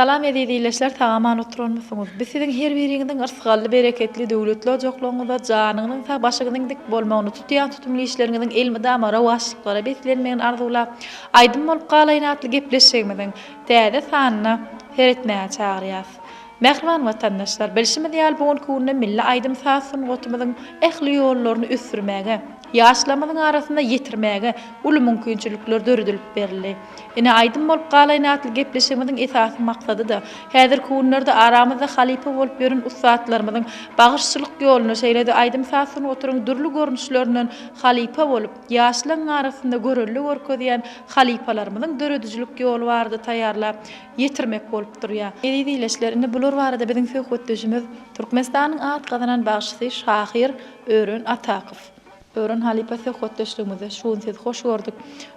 Salam edýdileşler, tagaman oturanmysyňyz? Biz siziň her biriňiziň ırsgally, bereketli, döwletli ojoklugyňyzda janyňyň ta başygynyň dik bolmagyny tutýan tutumly işleriňiziň elmi damara waşlyklara betlenmeýän arzuwla aýdym bolup galaýnatly gepleşýärmiň täze sanyna heretmäge çagyrýas. Mähriban watandaşlar, bilşimi diýäl bugun kunna milli aýdym sasyny gotmyzyň ähli ýollaryny üssürmäge, ýaşlamyzyň arasynda ýetirmäge uly mümkinçilikler döredilip berildi. Ine aýdym bolup galaýnatly gepleşigimiň esasy maksady da häzir kunlarda aramyzda halipa bolup ýören ustatlarymyzyň bagyşçylyk ýoluna şeýledi aýdym sasyny oturuň dürli görnüşlerinden halipa bolup ýaşlaryň arasynda görelli görkezýän halipalarymyzyň döredijilik ýoly bardy taýýarlap ýetirmek bolup durýar. Edidileşler, ine bular barada biziň söhbetdeşimiz Türkmenistanyň at gazanan bagşysy Şahir Ören Atakow. Ören halipa söhbetdeşligimizde şuňsyz hoş gördük.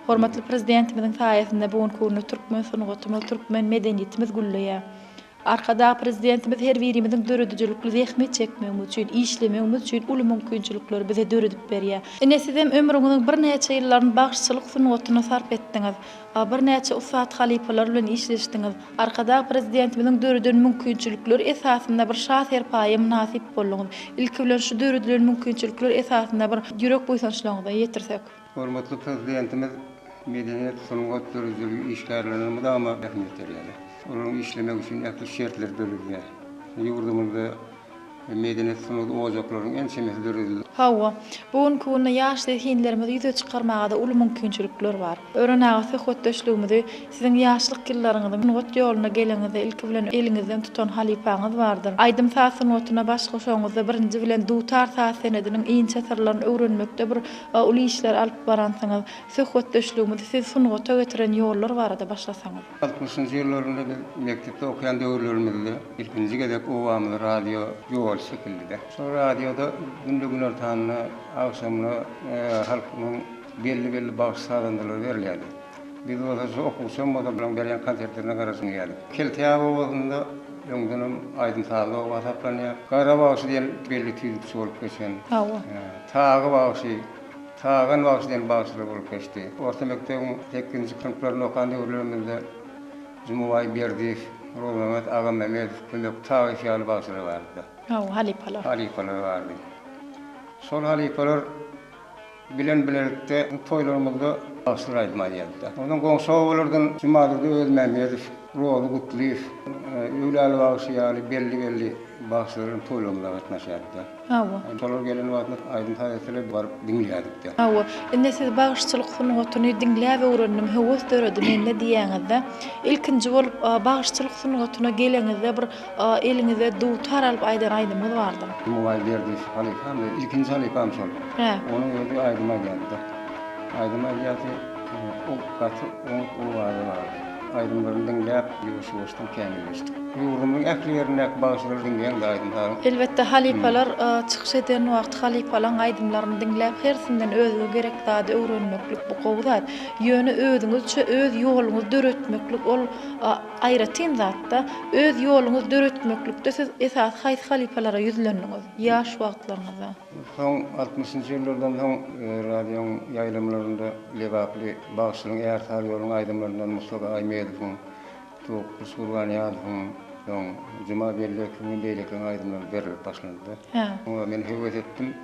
Hormatly prezidentimiziň saýasynda bugun kunny türkmen sunugatymy, türkmen medeniýetimiz gülleýär. Arkada prezidentimiz her birimiziň döredijilikli zähmet çekmegimiz üçin, işlemegimiz üçin uly mümkinçilikleri bize döredip berýär. Ine siz hem ömrüňiziň bir neçe ýyllaryny bagşçylyk sunugatyna sarp etdiňiz. Bir neçe usat halipalar bilen işleşdiňiz. Arkada prezidentimizin döreden mümkinçilikleri esasında bir şahser paýy münasip bolýar. Ilki bilen şu döreden mümkinçilikleri esasında bir ýürek boýsunçlygyna ýetirsek. Hormatly prezidentimiz medeniýet sunugat döredijilik işgärlerini dama rahmet edýär. Onun işlemek üçin ähli şertler belirlenýär. Ýurdumyzda medeniýet sunugat ojaklarynyň en çemesi döredildi. Hawa, bugun kunna ýaşly hinlerimizi ýüze çykarmagda uly mümkinçilikler bar. Örenäge söhbetdeşligimizi siziň ýaşlyk ýyllaryňyzda nugat ýoluna geleňizde ilki bilen eliňizden tutan halipaňyz bardyr. Aýdym sasyny otuna başgaşaňyzda birinji bilen dutar sas senediniň iňçe sırlaryny öwrenmekde bir uly işler alyp baransyňyz. Söhbetdeşligimizi siz sunugata götüren ýollar barada başlasaňyz. 60-njy ýyllarynda mektepde okuyan döwürlerimizde ilkinji gedek owamly radio ýol şekilde. Şo radioda gündügün ortanyna, akşamyna halkyň belli baş sagandylar berilýärdi. Biz o okuwçy bilen beren konsertlerine garaşyň geldik. Keltiýa bowagynda öňden aýdym sağly wasaplanýar. Garabaşy diýen belli tüýdük bolup geçen. Tagy başy, tagan başy diýen başly bolup geçdi. Orta mektebiň 8-nji synplaryny okuyan döwürlerimizde Jumaway Berdiýew, Romat Aga Mehmet kömek tagy ýaly başly bardy. Halipalar. Halipalar bardy. Sol halipalar bilen bilerekde toýlarymyzda başly aýdmaýardy. Onuň goňşawlardan Jumadyda Özmämedow, Roly Gutliýew, ýüläli bagyşy ýaly belli başlaryň toýlarynda gatnaşýardy. Tolar gelen wagtda aýdym taýyatly baryp diňleýärdik. Inde siz bagşçylyk sunugatyny diňläp öwrendim, höwes döredim ende diýäňizde. İlkinji bolup bagşçylyk sunugatyna geleňizde bir eliňizde dutar alyp aýdymyz bardy. Muway berdi, halifam, ilkinji halifam şol. Onuň öňünde aýdyma geldi. Aýdyma geldi, o gaty o bardy. Aydımların dinlep, yavaş-yavaştan kemilleşdik. Ýurdumyň ähli ýerine bagşylar dinleýän aýdym. Elbetde halipalar çykyş eden wagt halipalan aýdymlaryny dinlep hersinden özüne gerek zady öwrenmeklik bu gowzat. Ýöne özüňizçe öz ýoluňyzy döretmeklik ol aýratyn zatda öz ýoluňyzy döretmeklikde siz esas haýsy halipalara ýüzlendiňiz ýaş wagtlaryňyzda. Soň 60-njy ýyllardan soň radioň ýaýlamlarynda lebaply bagşylyň ýartar ýoluň aýdymlaryndan Mustafa Aýmedowyň, Topur Surwanyýadowyň, soň Juma Berdiýewiň beýlekden aýdymlar berilip başlandy. Oňa men höwes etdim.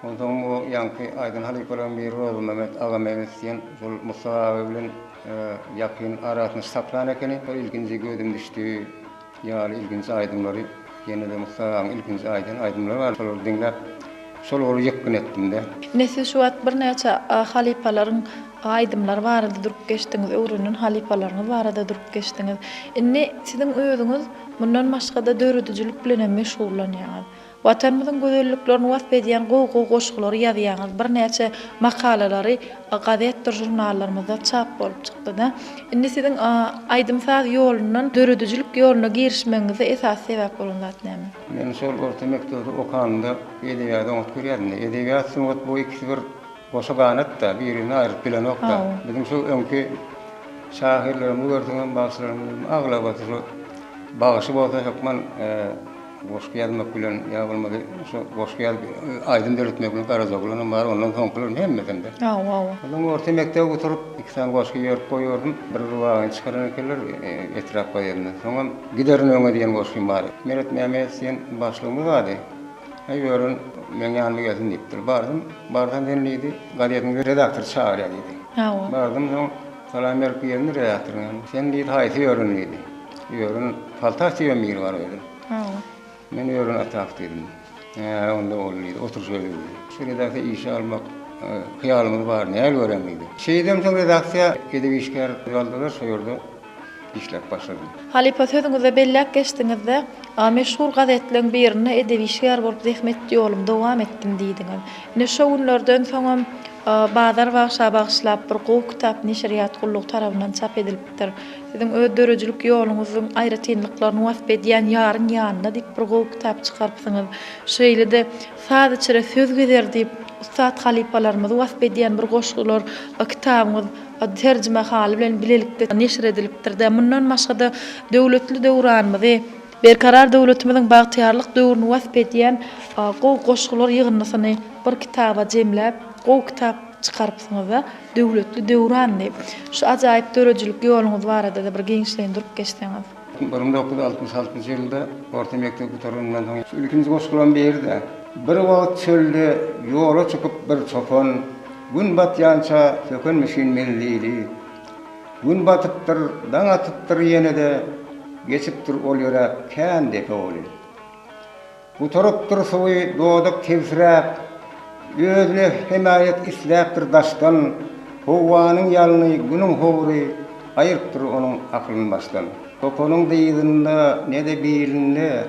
Ondan o ýanky aýdym halipalaryň biri Roly Mehmet Aga Mehmet diýen şol Mustafa bilen ýakyn arasyny saplan ekeni, ilkinji gözüm düşdi. Ýaly ilkinji aýdymlary, ýene-de Mustafa'nın ilkinji aýdymlary bar. Şol dinläp şol ýoly ýekün etdim de. Nesi şu wagt bir näçe halipalaryň aýdymlar barada durup geçdiňiz, öwrenen halipalaryňyz barada durup geçdiňiz. Indi siziň özüňiz mundan başga-da döredijilik bilen meşgullanýaňyz. Watanymyzyň gözelliklerini wasf edýän goşgulary ýazýaňyz, bir näçe makalalary gazetler, jurnallaryňyzda çap bolup çykdy da. Indi siziň aýdymsaz ýolundan döredijilik ýoluna girişmeňize esas sebäp bolan zat näme? Men şol orta mekdepde okanda edebiýat oňat görýärdim. Edebiýat sunugat bu ikisi bir goşa ganat da birini aýryp bilen okda. Bizim şu öňki şahirlerimiz gördüňem bagşylarymyz aglabaty bagyşy bolsa hökmen Boşqa yazmak bilen ya bolmady şu boşqa yaz aydın döretmek bilen garazaglanan bar ondan soňkular hemmesinde. Onuň orta mekdebe oturup iksan boşqa ýerip goýýardym. Bir wagyn çykaran ekenler etrapga ýerine. Soňam giderin öňe diýen boşqym bar. Meret Mehmet sen başlygymy gady. Aýörün men ýanyma geldim diýipdir. Bardan denlidi. Gazetyň redaktor çağırýar idi. Bardım soň salam berip ýerine redaktoryň. Sen diýdi haýsy ýörün diýdi. Ýörün faltasyýa mir bar öýdü. Men ýörün atak dedim. Onda bolýar, otur şöyle. Şu redaksiýa iş almak hyýalymyz bar, näle görenmidi. Şeýdem soň redaksiýa edip işgär ýoldalar, şo ýerde işlep başladym. Halipa sözüňizde belläk geçdiňizde, meşhur gazetleň birine edebi işgär bolup zähmetli ýolum dowam etdim diýdiňiz. Ne şo günlerden soňam bazar bagşlap bir gowy kitap neşriyat gulluk tarapyndan çap edilipdir. Siziň ödörüjülük ýoluňyzyň aýratynlyklaryny wasp edýän ýaryn ýanyna diýip bir gowy kitap çykarpsyňyz. Şeýle-de sadece söz gezer diýip Ustad halipalarymyzy wasp edýän bir goşgular kitabymyz terjime haly bilen bilelikde neşr edilipdir. Mundan başga-da döwletli döwranymyzy, berkarar döwletimiziň bagtyarlyk döwrüni wasp edýän gowy goşgular ýygynysyny bir kitaba jemläp, gowy kitap çykarpsyňyz da döwletli döwran diýip. Şu ajaýyp dörejülük ýoluňyz barada da bir geňişlendirip geçdiňiz. 1966 ýylda orta mektep bitirýändan soň şu ilkinji goşgulan berdi. Bir wagt çölde ýola çykyp bir çopon gün batýança sökünmişin mellili. Gün batypdyr, daň atypdyr ýene-de geçipdir ol ýörek kän depe boly. Bu tarapdyr suwy dodak tevsirap, özüne himayet isläpdir daşdan, howanyň ýalyny günüň howry aýyrypdyr onuň aklyn başdan. Toponuň diýdinde nede bilinle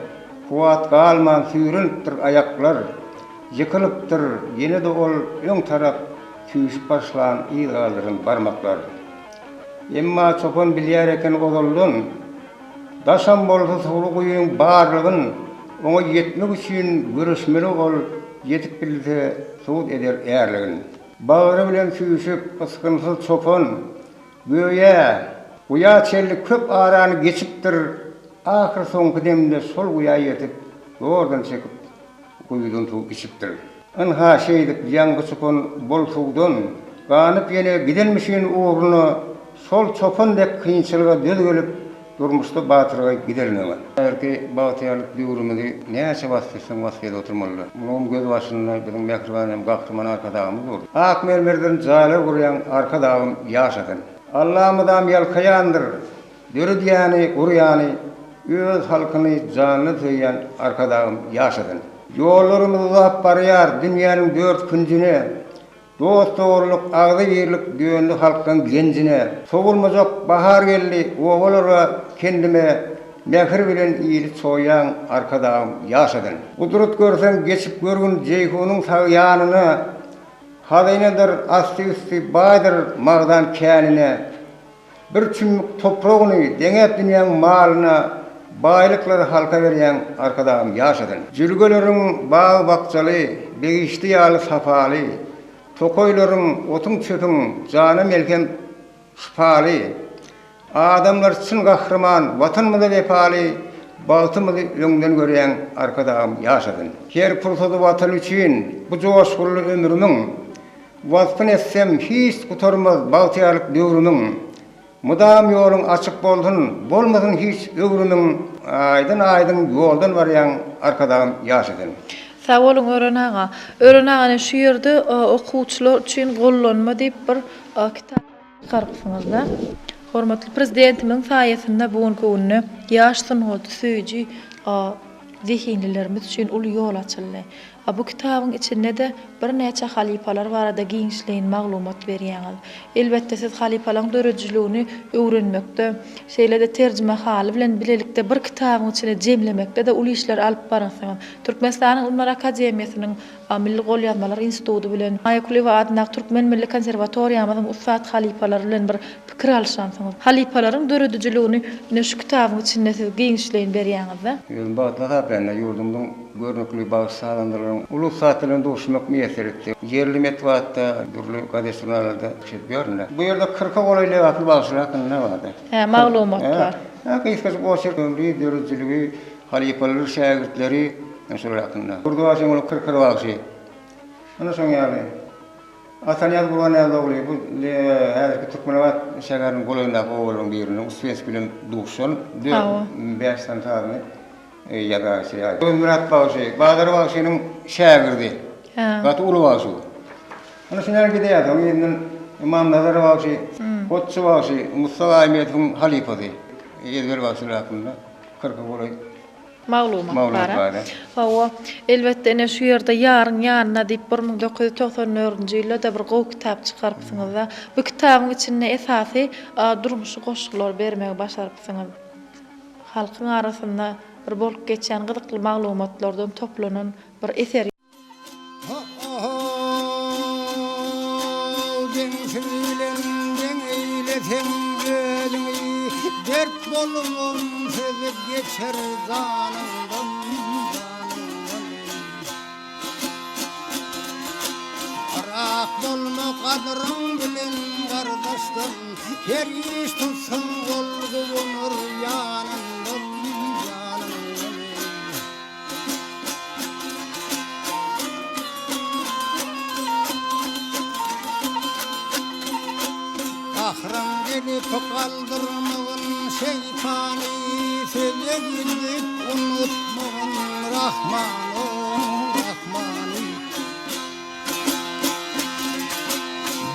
kuwat galman sürünipdir ayaklar, yıkılıpdır yine de ol öň tarap küýşüp başlan ýygalaryn barmaklar. Emma çopon bilýär eken ozoldun, daşam bolsa suwly goýuň barlygyn oňa ýetmek üçin görüşmeli ol, ýetip bilse suwd eder ýerligin. Bagry bilen küýşüp ysgynsyz çopon göýe uya çellik köp arany geçipdir. Ahir soňky demde sol guya ýetip, ordan çekip guýdan suw içipdir. Anha şeýdip ýangy çopon bol suwdan ganyp ýene gidelmişin ugruny sol çopon dep kynçylyga döl gelip durmuşda batyrga giderleňe. Erki bagtyarlyk döwrümizi näçe wagtsyň wasfyda oturmaly. Munyň göz başynda biziň mehribanem gahryman arkadaşymyz bor. Ak mermerden jaly gurýan arkadaşym ýaşadyn. Allah'mydam ýalkaýandyr. Döredýäni, gurýany öz halkyny janyny töýýän arkadaşym ýaşadyn. Ýollarymyz uzap barýar dünýäniň dört künjine, dost dogurluk, agdy ýerlik göňlü halkyň genjine, sowulmajak bahar geldi, owalara kendime mehir bilen ýyly çoýan arkadaşym ýaşadyn. Udurut görseň geçip görgün jeýhunyň sag ýanyny, hadaýnadyr asty-üsty baýdyr magdan känine, bir çümmük topragyny, deňep dünýäň malyna baýlyklary halka berýän arkadaşym ýaşadyn. Jürgeleriň baý bakçaly, begişli ýaly safaly, tokoýlaryň otuň çöpüň jany melken şifaly, adamlar üçin gahryman, watanymyza wefaly, bagtymyzy öňden görýän arkadaşym ýaşadyn. Her pursaty watan üçin bu joşgully ömrümiň wasfyn etsem hiç gutarmaz bagtyarlyk döwrümiň mudam ýoluň açyk boldun, bolmasyn hiç öwrüniň aýdyn ýoldan barýan arkadaşym ýaşadyn. Sağ olun öğrenağa. Öğrenağa şu yerde okuwçylar üçin gollanma diýip bir kitap çykarpsyňyz da. Hormatly prezidentimiň saýasynda bugünkü günü ýaş synygy süýji zihinlilerimiz üçin uly ýol açyldy. Bu kitabyň içinde de bir näçe halipalar barada giňişleýin maglumat berýäňiz. Elbetde siz halipalaryň dörejülügini öwrenmekde, şeýle-de terjime haly bilen bilelikde bir kitabyň içine jemlemekde de uly işler alyp barasyňyz. Türkmenistanyň Ulmar Akademiýasynyň Milli Golýanmalar Instituty bilen Aýakuly we Adnak Türkmen Milli Konserwatoriýamyzyň ustad halipalary bilen bir pikir alşansyňyz. Halipalaryň dörejülügini şu kitabyň içinde siz giňişleýin berýäňiz da. Batlaga bilen ýurdumyň görnükli bagşalandyryň ulus satlyny doşmak meýser etdi. Yerli metbuatda, durly gazetlerinde görnüler. Bu ýerde 40 goýly wagty bagşalandyr ne bardy? Maglumat bar. Kysgaça goşak ömrü dörejüligi halifalar şagirdleri şol ýakynda. Burada başyň olup kırkır bagşy. Ana şoň ýaly. Atanýar Gurban ýaly bu häzirki Türkmenewat şäheriniň golanynda ogluň birini Usvens bilen duşan 4-5 sanatny ýa-da Murat bagşy, Badar bagşynyň şägirdi. Gat uly bagşy. Ana şoňar gidýär, oňyň İmam Nazar bagşy, Hotçy bagşy, Mustafa Ahmetowyň halifasy. Ýerler bagşylar hakkında 40 bolay Maglumat var. Hawa elbetde ene şu ýerde ýaryn ýanyna diýip 1994-nji ýylda bir gowy kitap çykarpsyňyz da bu kitabyň içinde esasy durmuşy goşuklar bermegi başarypsyňyz. Halkyň arasynda bir bolup geçen gyzykly maglumatlardan toplanan bir eser. Dert bolum sözüp geçer zanından Arak bolma kadrın bilin kardeştim Her iş tutsun olgu bulur yanından Ahram gelip kaldırmağın şeytani söze gidip unutmağın Rahmanı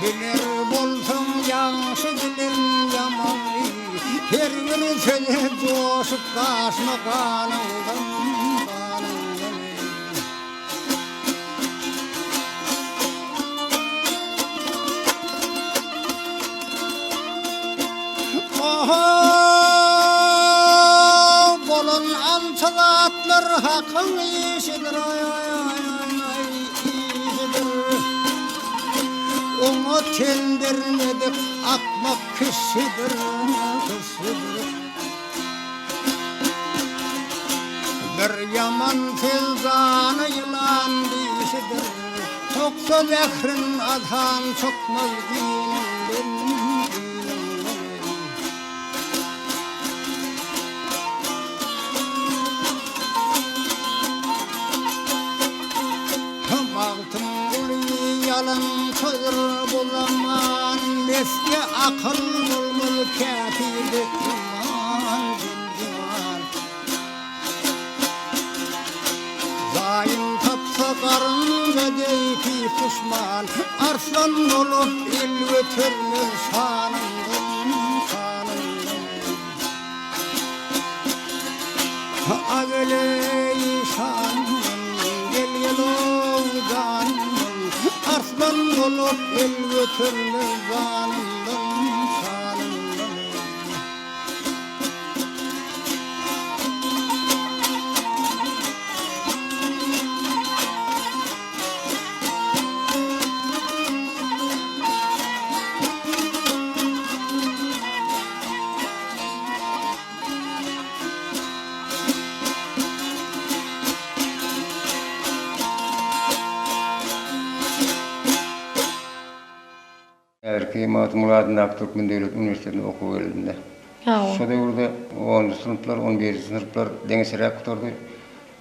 Bilir bolsam yanşı bilir yamanı Her bir söze coşup kaçma kanından Bolun ançalatlar hakkın işidir Onu tendirmedik atmak kişidir Bir yaman filzanı yılan dişidir Çoksa zekrin adhan çokmaz dininden Yalan çayır bulaman Eski akıl bulmul kâfirdi iman Zayin tapsa karınca deypi pişman Arslan olup il götürmüş şanından Ageleyi şanından Gel yelovdan Arslan olup el götürlü zanından şanından Erki Murad'ın Türkmen Devlet Üniversitesi'nde okuw geldiğinde. Şoda ýurda 10 sınıflar, 11 sınıflar deňeşerek oturdy.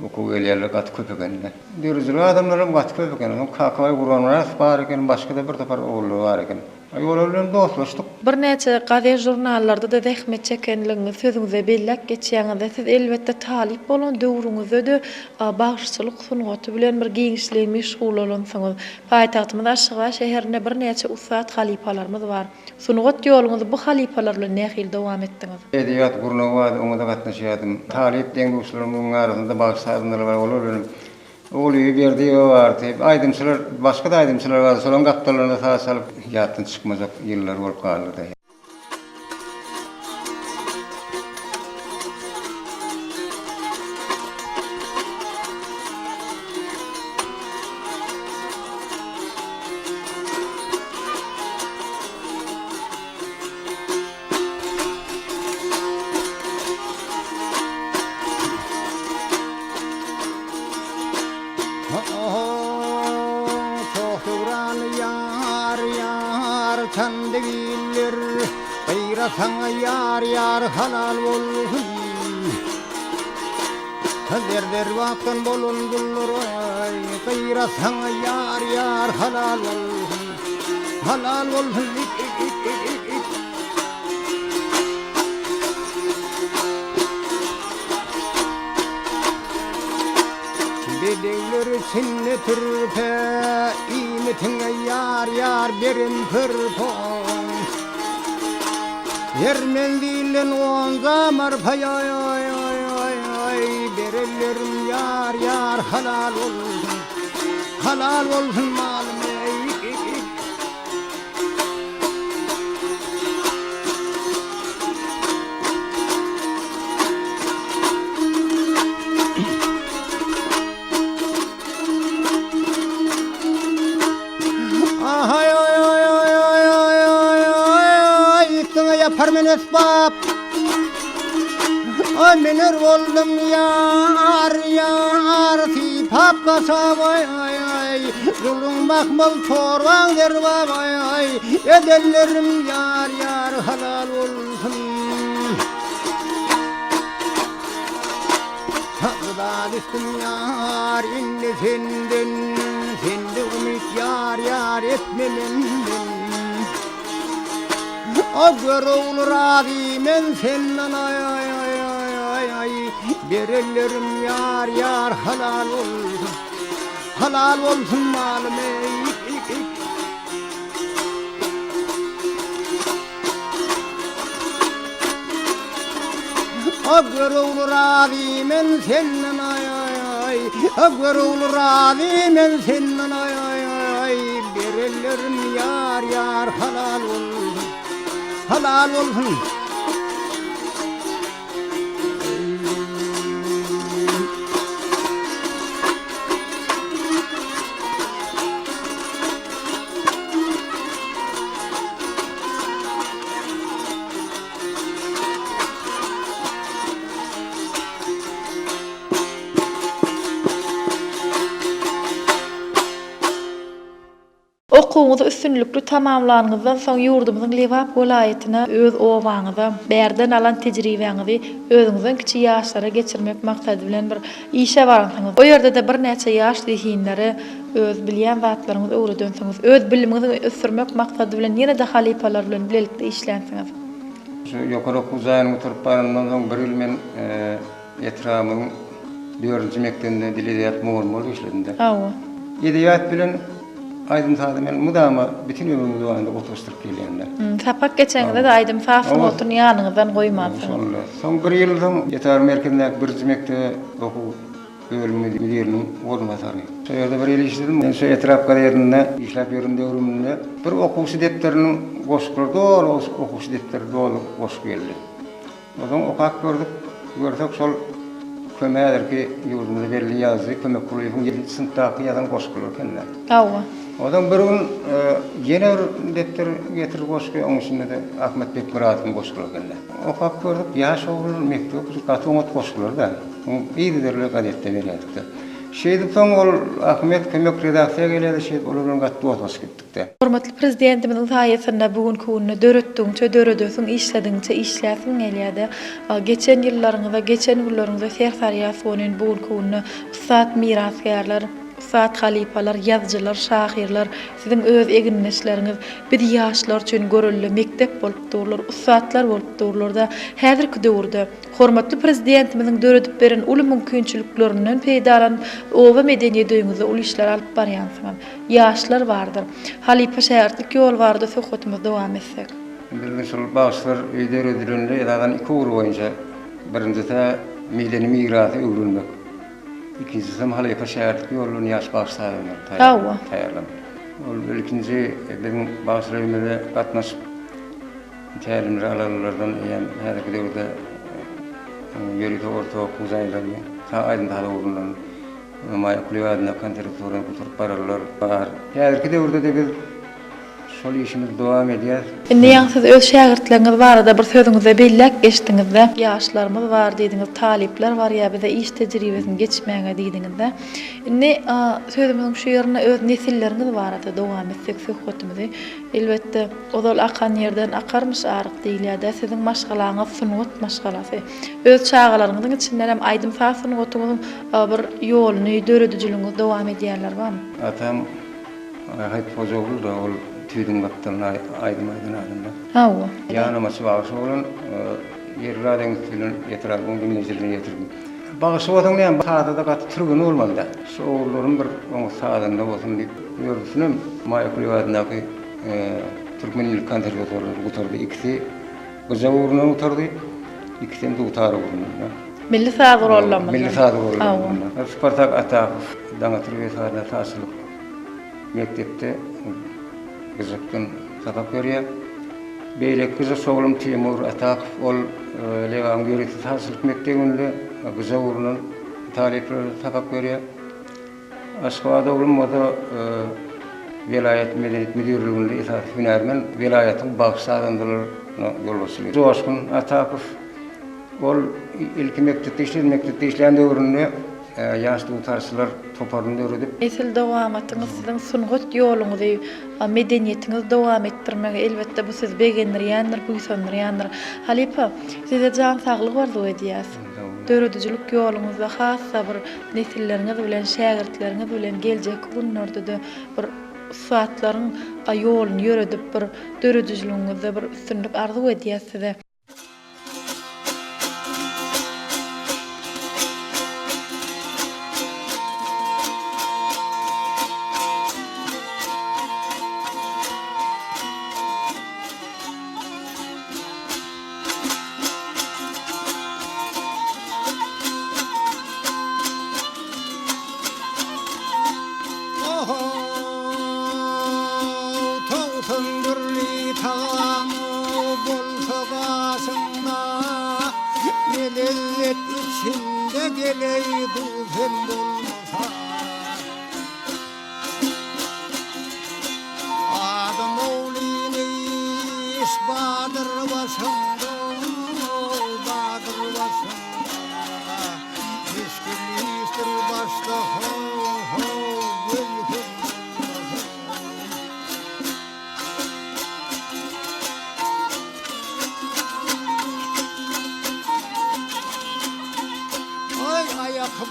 Okuw gelýärler gat köpegende. Dürüzlü adamlar gat köpegende. Kakavay Gurbanlar bar eken, başga da bir tapar oğully bar eken. Ýol bilen dostlaşdyk. Bir näçe gazet jurnallarda da zähmet çekenligiňi sözüňize bellek geçýäňizde siz elbetde talip bolan döwrüňizde de bagşçylyk sunugaty bilen bir giňişlik meşgul olansyňyz. Paýtagtymyz Aşgabat şäherinde bir näçe ustat halipalarymyz bar. Sunugat ýoluňyzy bu halipalar bilen nähil dowam etdiňiz? Edebiyat gurnagy oňda gatnaşýardym. Talip deňduşlaryň arasynda bagş saýdynlar bar bolar. Oğluyu berdi o var deyip aydımçılar, başka da aydımçılar var. Solan kaptalarına sağ salıp yatın çıkmazak yıllar bolup kalırdı. Tandigilir Bayra sana yar yar halal olsun der vaktan bolundullur ay kayrasan yar yar halal olsun ik. Bedengler sinne türpe imetine yar berim pırpon Yermen dilen on zamar pay berellerim yar halal olsun malum ik. Yaparmen esbab ay mener oldum yar sipap kasab ay zulüm bakmal çorban derbab ay edellerim yar halal olsun Haqda düştüm yar indi senden sende umut yar etmemenden Ağır ravi men senden ay berellerim yar halal olsun malum ik. Ağır ravi men senden ay berellerim yar halal olsun Okuwuňyzy üstünlükli tamamlanyňyzdan soň ýurdumyzyň Lewap welaýatyna öz owaňyzy, berden alan tejribeňizi özüňizden kiçi ýaşlara geçirmek maksady bilen bir işe barňyňyz. O ýerde de bir näçe ýaş dihinleri öz bilýän zatlaryňyzy öwredänsiňiz, öz bilimiňizi ösürmek maksady bilen ýene-de halipalar bilen birlikde işlänsiňiz. Şu ýokary okuwzaýyny oturup baryndan soň bir ýyl men etramyň 4-nji mekdebinde dil edebiyat muğulmaly işledimde. Awa. Edebiyat bilen Aydın tadı men mudama bütün ömrümde oýanda oturuşdyryp gelýänler. Sapak geçeňde de Aydın Fasyň oturuny ýanyňyzdan goýmadsyňyz. Soň bir ýyldan ýetar merkezinde bir jemekde okuw bölümi diýeriniň ornatary. Şu ýerde bir ýyl işledim. Men şu etrapga ýerinde işläp ýörüm döwrümde bir okuwçy depteriniň goşuklary dolu okuwçy depteri dolu goşup geldi. Odan okak gördük şol kömäderki ýurdumyzda berilýän ýazy kömek gurulynyň 7-nji synpdaky ýazan goşuklar ekenler. Awa. Odan bir gün ýene bir depter getirip goşuky oňun içinde de Ahmet Bekmuradowyň goşuklar ekenler. Okap gördük ýaş ogul mektep gatyňat goşuklar da. Ýa-da gadetde berýärdi. Şeýdip soň ol Ahmet kömek redaksiýa gelýärdi, şeýdip olaryň gatdy otaşyp gitdik. Hormatly prezidentimiň saýasynda bugün künni döretdiňçe dörediňçe işlediňçe işläsiň gelýärdi. Geçen ýyllaryňyzda, geçen günleriňizde serhariýat bolan bugün künni ustat mirasgärler, ustat halipalar, ýazgylar, şahyrlar, siziň öz eginleşleriňiz bir ýaşlar üçin görüllü mektep bolup durlar, ustatlar bolup durlar-da. Häzirki döwürde hormatly prezidentimiň döredip beren uly mümkinçiliklerinden peýdalan owa medeniýet öýüňizde uly işler alyp barýansyňyz. Ýaşlar bardyr. Halipa şäherlik ýol bardy, söhbetimiz dowam etsek. Bildiň şol başlar öýder ödülünde ýa-da 2 ugur boýunça birincisi medeni migrasy öwrülmek. İkincisi halipa şäherlik ýoluny ýaş başlaýar. Taýýarlanmak. Ol ikinji bizim başlarymyzda gatnaşyp tälimler alanlardan ýa häzirki döwürde ýörik orta okuwzaýlary ta aýdyn taýda urunlan maýa kulýadyna konserwatoryna oturup bararlar bar. Häzirki döwürde de biz şu şol işimiz dowam edýär. Indi siz öz şägirtleriniz barada bir sözüňizde belläk geçdiňizde, ýaşlarymyz bar diýdiňiz, talipler bar ýa bize iş tejribesini geçmäge diýdiňizde. Indi sözümiziň şu ýerine öz nesilleriniz barada dowam etsek söhbetimizi, elbetde ozal akan ýerden akarmyş aryk diýilýär. Siziň maşgalaňyz sunwat maşgalasy. Öz çağalaryňyzyň içinden hem aýdym sunwatyňyzyň bir ýoluny, döredijiligiňiz dowam edýärler barmy? Atam hayt pozogul da ol tüydüň batdyna aýdym adamda. Hawa. Ýanyma çybagyş bolan ýerlerden bilen ýetirýän dinleýijilerine ýetirdim. Bagyş bolan näme sahada gat türgün bolmaly. Şoğullarym bir oňa sahadanda bolsun diýip ýörüsinem Maýakulýadynaky Türkmenlik konserwatoryny gutardy. Ikisi gyza uruny gutardy. İkisini de utary uruny. Milli sadur ollama. Milli sadur ollama. Spartak Atakow Daňa Türkmenistanda tahsilik mektepde gyzykdan sakap görýär. Beýle gyza şoğulum Timur Atakow ol Lewan Güriti tahsilik mektebinde gyza uruny talipleri sakap görýär. Aşgabat oglum da Vilayet Medeniyet Müdürlüğünde itaat hünermen vilayetin bagşadandylaryna ýol başlaýar. Joşkun Atakow ol ilki mektepde işleýän döwründe ýaşly utarslar toparynda öredip Esil dowam etdiňiz siziň sungat ýoluňyzy, medeniýetiniz dowam etdirmege elbetde bu siz begendirýändir, buýsandyrýandyr. Halipa, size jan saglyk bardy diýäs. Döredijilik ýoluňyzda hassa bir nesilleriniz bilen, şägirtleriniz bilen geljek günlerde de bir saatlaryň ýoluny ýöredip bir döredijiliginize bir üstünlük arzu edýäs size.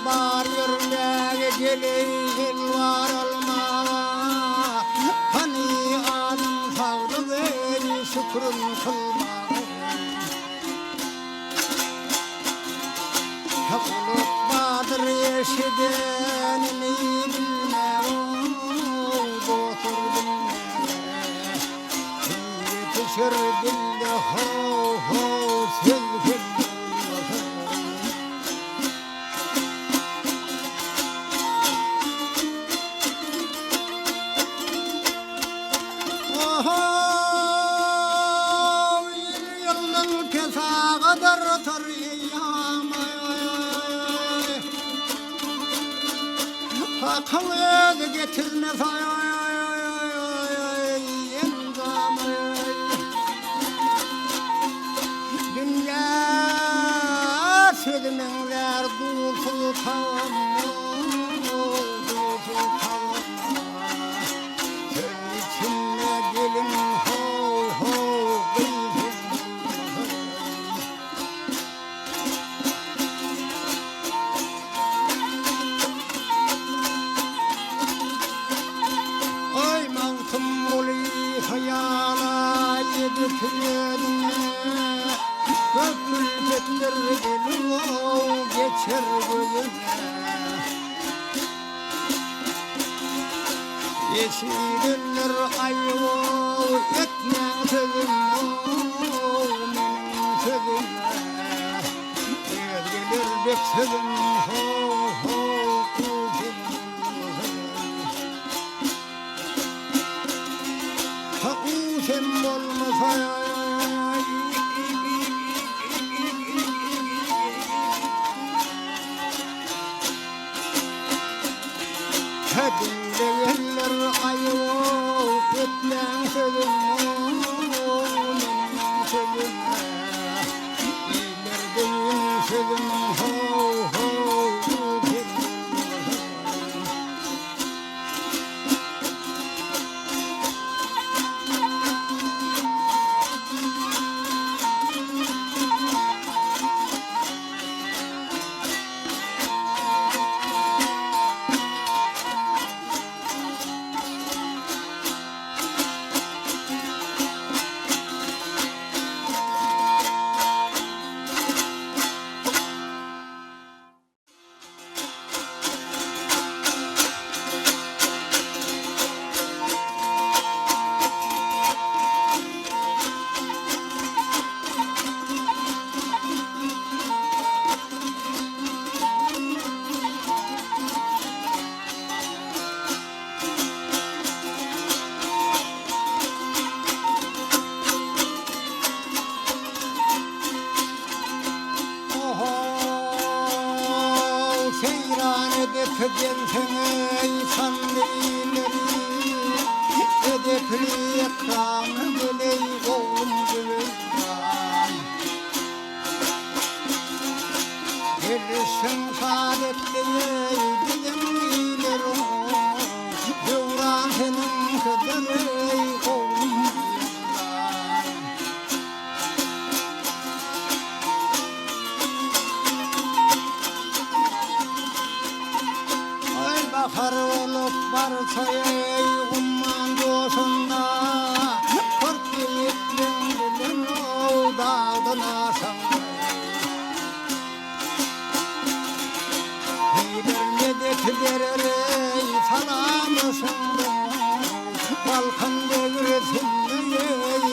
Bar yürmege geleyhin var olma. Hani adım sağdı beni şükrün kılma. Hakulut badır yeşidenini bilme. Dotur bilme. Yetişir dille ho ho sevgim. Hakkını getirme dünya sözümler dulsul tamam senin içinde gelin ho ho hayala yedirtlerine Köpül getler geliyor geçer gözüne Yeşilinler ayol etme sözüm benim sözüme Gelir bek sözüm ho ho sen olmasa Kadınlar ayol etmen sözüm edep gelsene sandileri edepli ekranı geley oğlum güven Gelirsin saadetliye bizim ilerim Devran senin kaderi oğlum güven Bakar olup varsa ey umman dostunda Kırk yiğitlerin dilin o dağdan asan Hiberledik derer ey salamısın Balkan devretin ey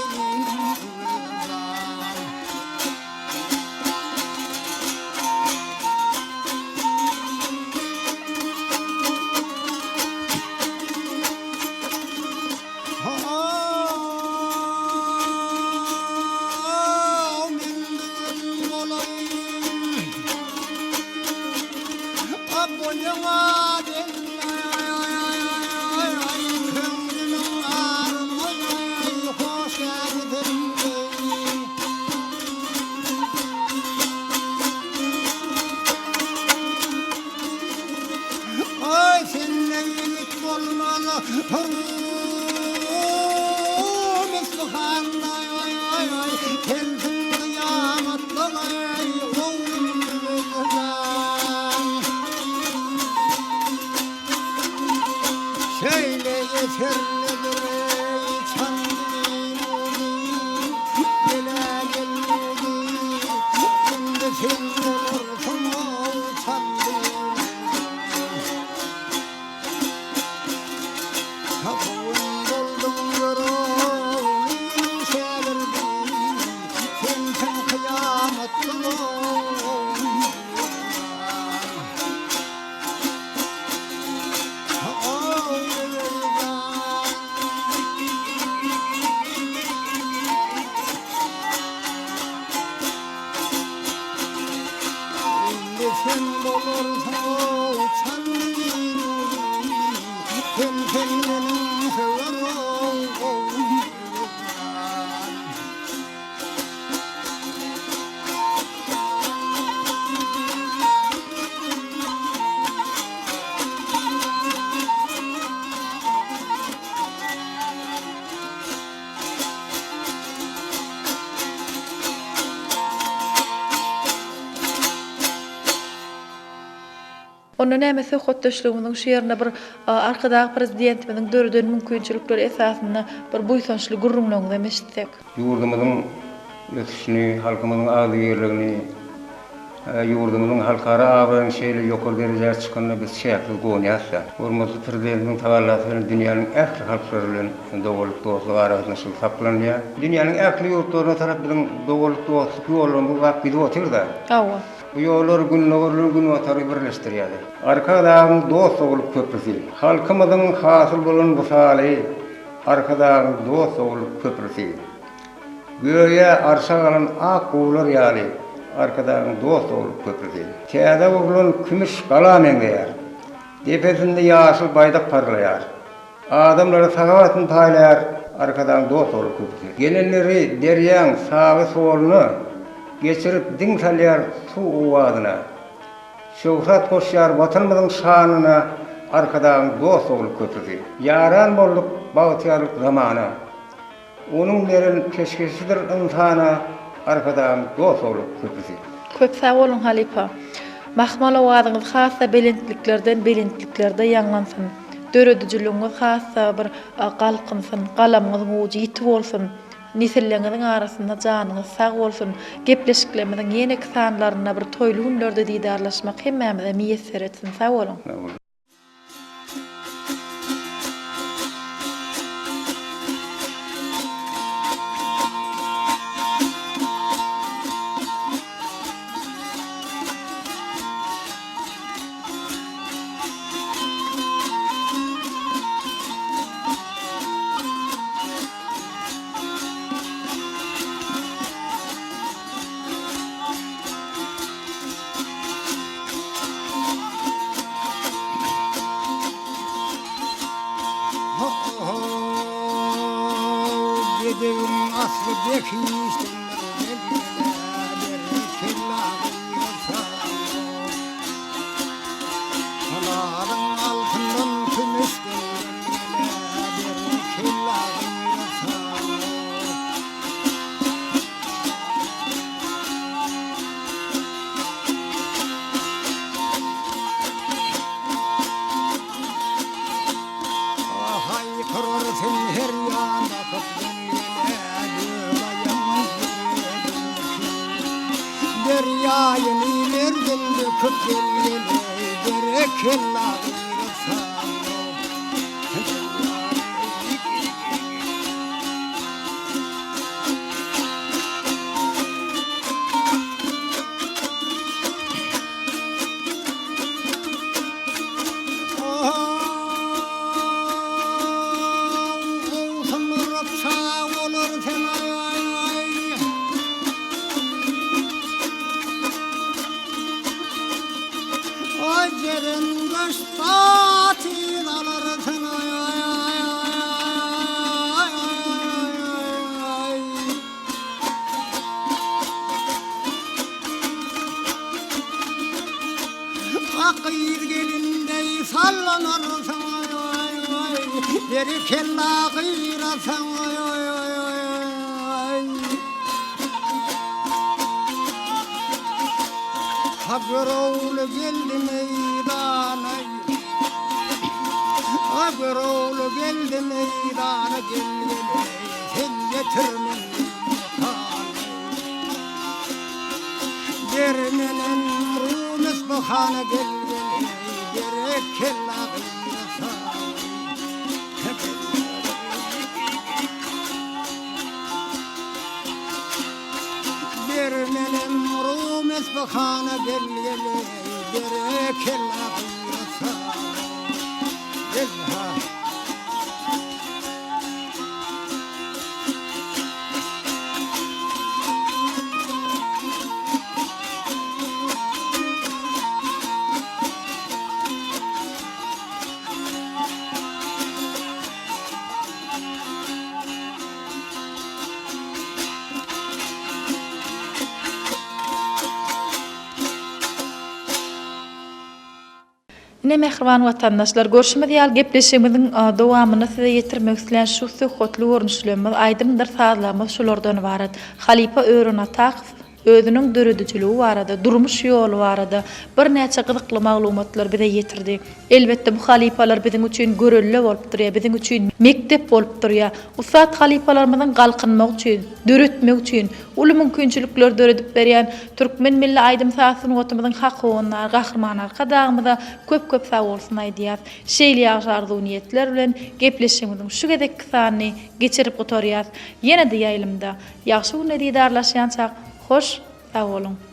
Ay seninle iyilik olmalı Mesluhan ay ay ay Kendin kıyametli ay oğlum güzel Şöyle yeterlidir ey çandın Gele gelmedi Şimdi sen olursun o çandın Kapın doldum yorul severdim Sen kıyametli Sen olursan o çandın Sen benim severim Onu näme söhbetdeşligimiziň şu ýerine bir arkadaky prezidentimiň döredän mümkinçilikleri esasyny bir buýsançly gurrunlygyny eşitsek. Yurdumyzyň ötüşini, halkymyzyň agyrlygyny, yurdumyzyň halkara abyň şeýle ýokary derejäge çykanyny biz şäherli goňýasda. Hormatly prezidentiň tawallasy bilen dünýäniň ähli halklary bilen dogalyk dostlyk arasyny şol saklanýar. Dünýäniň ähli ýurtlaryna tarap bilen dogalyk dostlyk ýollarynda wagt gidip otyrda. Awa. Bu yollar gün atarı birleştirýär. Arkadan dost olup köprüsi. Halkymyzyň hasyl bolan bu saly arkadan dost olup köprüsi. Göýe arşa galan ak gowlar ýaly arkadan dost olup köprüsi. Täze bolan kümüş gala meňeýär. Depesinde ýaşyl baýdak parlaýar. Adamlara sagawatyny taýlar arkadan dost olup köprüsi. Gelenleri derýäň sagy soluny geçirip din salýar su owadyna. Şöhret koşýar watanymyzyň şanyna arkadan dost bolup köprüsi. Yaran bolup bagtyarlyk zamana. Onuň beren keşkeşidir insana arkadan dost bolup köprüsi. Köp sag bolun halipa. Mahmal owadyňyz hassa belentliklerde ýanglansyn. Döredijiligiňiz hassa bir galkynsyn, galamyň uji ýitip bolsun. Niselleriniň arasynda janyňyz sag bolsun. Gepleşiklerimiň ýene sanlaryna bir toýly günlerde diýdarlaşmak hemmämize miýesser etsin. Sag bolun. Deryayın ilerden döküp gelgele berekella Acerın göstati dalarısın Akıyır gelinde sallanırsın Deri kella kıyırasın Haberoğlu geldi meydana Haberoğlu geldi meydana Gel gel sen getirmen Dermenen rumes bahane Gel gel gerek kella Dermenen rumes bahane Gel gel gerek kella Gel ha Ne mehriban vatandaşlar, görüşme diýal gepleşigimiziň dowamyny size ýetirmek isleýän şu söhbetli görnüşlerimiz aýdymdyr sazlamyz şulardan ibaret. Halipa Ören Atakov özüniň döredijiligi barada, durmuş ýoly barada bir näçe gyzykly maglumatlar bize ýetirdi. Elbetde bu halipalar bizim üçin görelle bolup durýar, bizim üçin mektep bolup durýar. Usat halipalarymyzyň galkynmak üçin, döretmek üçin, uly mümkinçilikler döredip berýän türkmen milli aýdym sasyny otamyzyň hakyny, gahrmanlar kadagymyza köp sag bolsun aýdýar. Şeýle ýaşardy niýetler bilen gepleşigimiziň şu gedek kysany geçirip oturýar. Ýene-de ýaýlymda ýaxşy günleri darlaşýançak hoş sag bolun.